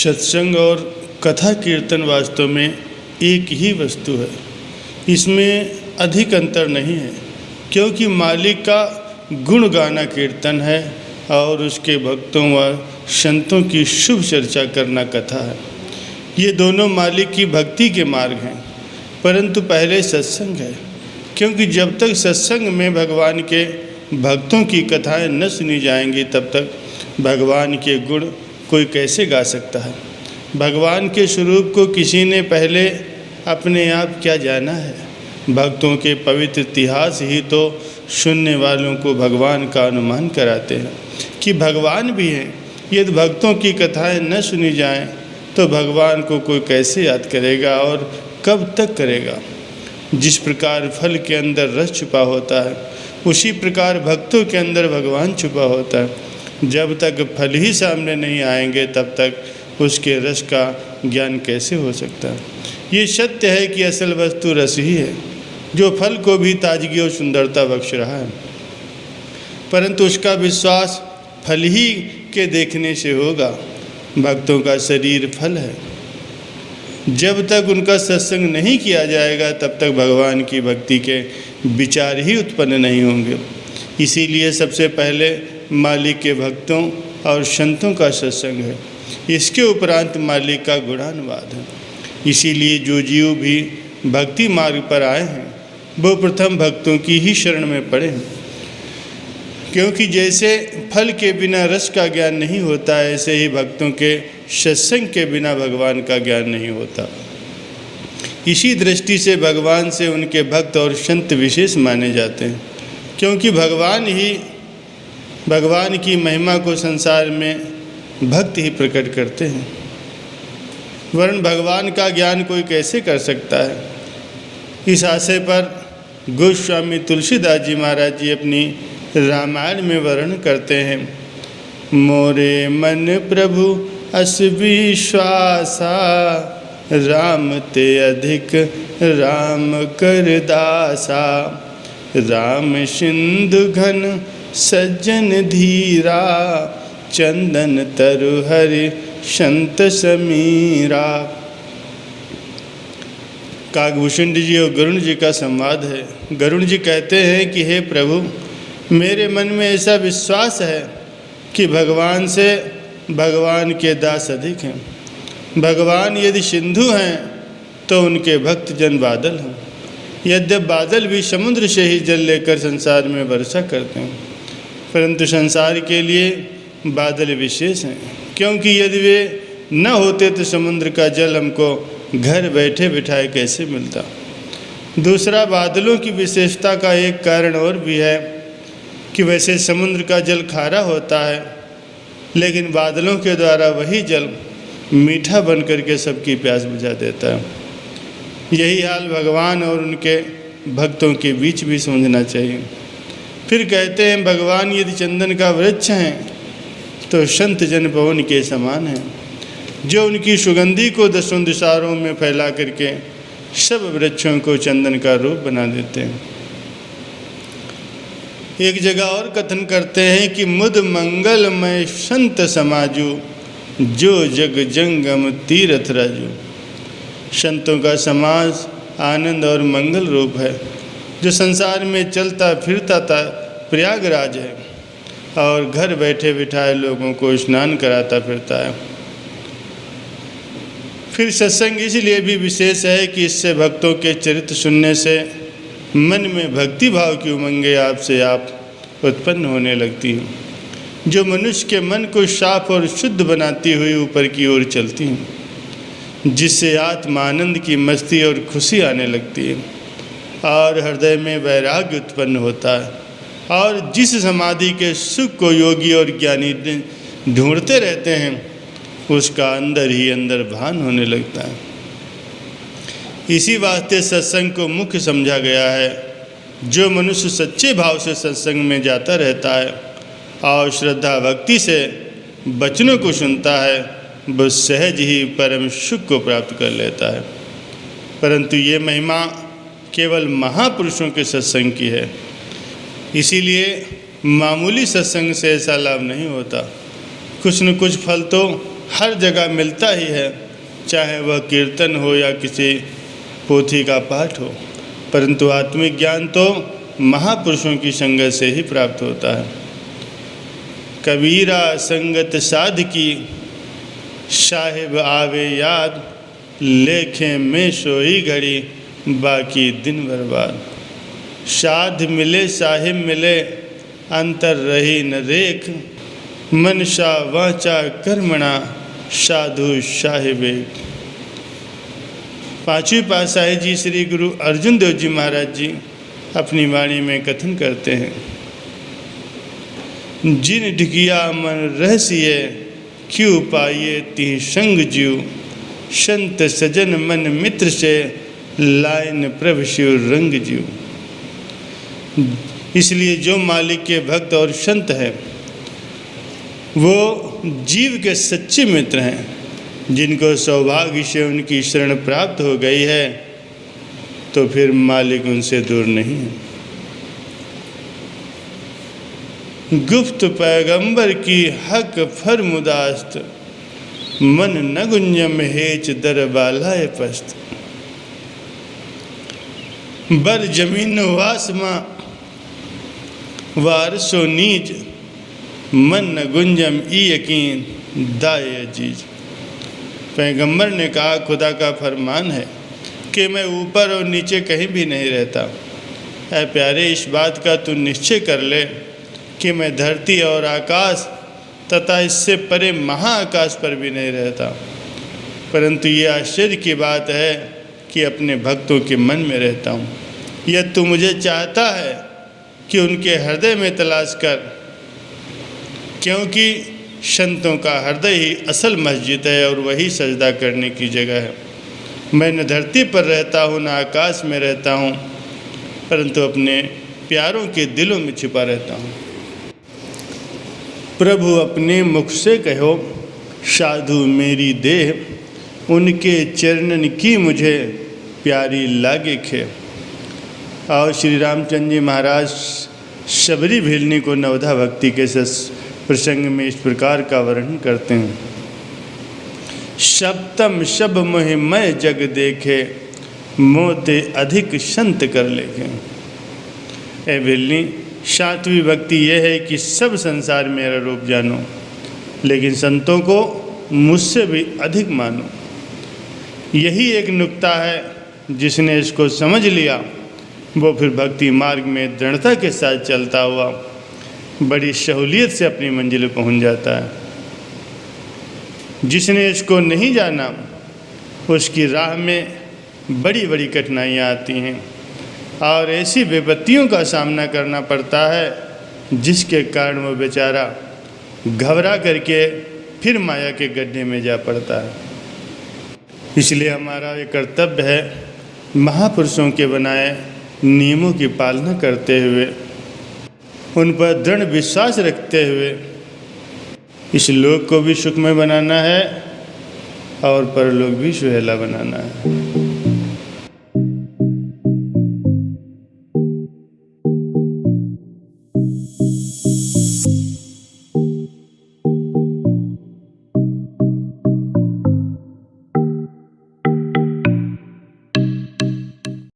सत्संग और कथा कीर्तन वास्तव में एक ही वस्तु है। इसमें अधिक अंतर नहीं है, क्योंकि मालिक का गुण गाना कीर्तन है और उसके भक्तों व संतों की शुभ चर्चा करना कथा है। ये दोनों मालिक की भक्ति के मार्ग हैं, परंतु पहले सत्संग है, क्योंकि जब तक सत्संग में भगवान के भक्तों की कथाएं न सुनी जाएंगी तब तक भगवान के गुण कोई कैसे गा सकता है। भगवान के स्वरूप को किसी ने पहले अपने आप क्या जाना है। भक्तों के पवित्र इतिहास ही तो सुनने वालों को भगवान का अनुमान कराते हैं कि भगवान भी हैं। यदि भक्तों की कथाएं न सुनी जाएं तो भगवान को कोई कैसे याद करेगा और कब तक करेगा। जिस प्रकार फल के अंदर रस छुपा होता है, उसी प्रकार भक्तों के अंदर भगवान छुपा होता है। जब तक फल ही सामने नहीं आएंगे तब तक उसके रस का ज्ञान कैसे हो सकता है। ये सत्य है कि असल वस्तु रस ही है, जो फल को भी ताजगी और सुंदरता बख्श रहा है, परंतु उसका विश्वास फल ही के देखने से होगा। भक्तों का शरीर फल है। जब तक उनका सत्संग नहीं किया जाएगा तब तक भगवान की भक्ति के विचार ही उत्पन्न नहीं होंगे। इसीलिए सबसे पहले मालिक के भक्तों और संतों का सत्संग है, इसके उपरांत मालिक का गुणानुवाद है। इसीलिए जो जीव भी भक्ति मार्ग पर आए हैं वो प्रथम भक्तों की ही शरण में पड़े हैं, क्योंकि जैसे फल के बिना रस का ज्ञान नहीं होता है, ऐसे ही भक्तों के सत्संग के बिना भगवान का ज्ञान नहीं होता। इसी दृष्टि से भगवान से उनके भक्त और संत विशेष माने जाते हैं, क्योंकि भगवान की महिमा को संसार में भक्त ही प्रकट करते हैं, वरन भगवान का ज्ञान कोई कैसे कर सकता है। इस आशय पर गोस्वामी तुलसीदास जी महाराज जी अपनी रामायण में वर्णन करते हैं। मोरे मन प्रभु अस विश्वासा, राम ते अधिक राम कर दासा। राम सिंधु घन सज्जन धीरा, चंदन तरु हरि संत समीरा। काकभूषण जी और गरुण जी का संवाद है। गरुण जी कहते हैं कि हे प्रभु, मेरे मन में ऐसा विश्वास है कि भगवान से भगवान के दास अधिक हैं। भगवान यदि सिंधु हैं तो उनके भक्त जन बादल हैं। यद्यपि बादल भी समुद्र से ही जल लेकर संसार में वर्षा करते हैं, परंतु संसार के लिए बादल विशेष हैं, क्योंकि यदि वे न होते तो समुद्र का जल हमको घर बैठे बिठाए कैसे मिलता। दूसरा, बादलों की विशेषता का एक कारण और भी है कि वैसे समुद्र का जल खारा होता है, लेकिन बादलों के द्वारा वही जल मीठा बन करके सबकी प्यास बुझा देता है। यही हाल भगवान और उनके भक्तों के बीच भी समझना चाहिए। फिर कहते हैं, भगवान यदि चंदन का वृक्ष हैं तो संत जन पवन के समान हैं, जो उनकी सुगंधी को दसों दिशाओं में फैला करके सब वृक्षों को चंदन का रूप बना देते हैं। एक जगह और कथन करते हैं कि मुद मंगलमय संत समाजू, जो जग जंगम तीर्थ राजू। संतों का समाज आनंद और मंगल रूप है, जो संसार में चलता फिरता था प्रयागराज है और घर बैठे बिठाए लोगों को स्नान कराता फिरता है। फिर सत्संग इसलिए भी विशेष है कि इससे भक्तों के चरित्र सुनने से मन में भक्ति भाव की उमंगें आपसे आप उत्पन्न होने लगती हैं, जो मनुष्य के मन को साफ और शुद्ध बनाती हुई ऊपर की ओर चलती हैं, जिससे आत्मानंद की मस्ती और खुशी आने लगती है और हृदय में वैराग्य उत्पन्न होता है। और जिस समाधि के सुख को योगी और ज्ञानी ढूंढते रहते हैं, उसका अंदर ही अंदर भान होने लगता है। इसी वास्ते सत्संग को मुख्य समझा गया है। जो मनुष्य सच्चे भाव से सत्संग में जाता रहता है और श्रद्धा भक्ति से वचनों को सुनता है, वह सहज ही परम सुख को प्राप्त कर लेता है। परंतु ये महिमा केवल महापुरुषों के सत्संग की है, इसीलिए मामूली सत्संग से ऐसा लाभ नहीं होता। कुछ न कुछ फल तो हर जगह मिलता ही है, चाहे वह कीर्तन हो या किसी पोथी का पाठ हो, परंतु आत्मिक ज्ञान तो महापुरुषों की संगत से ही प्राप्त होता है। कबीरा संगत साध की, साहिब आवे याद, लेखे में सोई घड़ी, बाकी दिन बर्बाद। साध मिले साहिब मिले, अंतर रही न रेख, मनसा वाचा कर्मणा, साधु साहिब एक। पांचवी पातशाही जी श्री गुरु अर्जुन देव जी महाराज जी अपनी वाणी में कथन करते हैं, जिन ढिकिया मन रहसिए, क्यों पाइए ती संग जीव, संत सजन मन मित्र से, लाइन प्रभु शिव रंग जीव। इसलिए जो मालिक के भक्त और संत हैं वो जीव के सच्चे मित्र हैं, जिनको सौभाग्य से उनकी शरण प्राप्त हो गई है तो फिर मालिक उनसे दूर नहीं है। गुप्त पैगंबर की हक फरमुदास्त, मन न गुंजम हेच दर बालाए पस्त। बर जमीन वासमा वारसो नीच, मन न गुंजम ई यकीन दाए अजीज। पैगंबर ने कहा, खुदा का फरमान है कि मैं ऊपर और नीचे कहीं भी नहीं रहता। ऐ प्यारे, इस बात का तू निश्चय कर ले कि मैं धरती और आकाश तथा इससे परे महाआकाश पर भी नहीं रहता, परंतु ये आश्चर्य की बात है कि अपने भक्तों के मन में रहता हूँ। यह तू मुझे चाहता है कि उनके हृदय में तलाश कर, क्योंकि संतों का हृदय ही असल मस्जिद है और वही सजदा करने की जगह है। मैं न धरती पर रहता हूँ न आकाश में रहता हूँ, परंतु अपने प्यारों के दिलों में छिपा रहता हूँ। प्रभु अपने मुख से कहो, साधु मेरी देह, उनके चरणन की मुझे प्यारी लागे खे। और श्री रामचंद्र जी महाराज शबरी भिलनी को नवधा भक्ति के प्रसंग में इस प्रकार का वर्णन करते हैं, सप्तम शब मोहि मैं जग देखे, मोते अधिक संत कर लेखे। ए भिलनी, सातवीं भक्ति यह है कि सब संसार मेरा रूप जानो, लेकिन संतों को मुझसे भी अधिक मानो। यही एक नुक्ता है, जिसने इसको समझ लिया वो फिर भक्ति मार्ग में दृढ़ता के साथ चलता हुआ बड़ी सहूलियत से अपनी मंजिल पहुंच जाता है। जिसने इसको नहीं जाना उसकी राह में बड़ी बड़ी कठिनाइयाँ आती हैं और ऐसी विपत्तियों का सामना करना पड़ता है जिसके कारण वो बेचारा घबरा करके फिर माया के गड्ढे में जा पड़ता है। इसलिए हमारा ये कर्तव्य है, महापुरुषों के बनाए नियमों की पालना करते हुए, उन पर दृढ़ विश्वास रखते हुए इस लोक को भी सुखमय बनाना है और परलोक भी सुहेला बनाना है।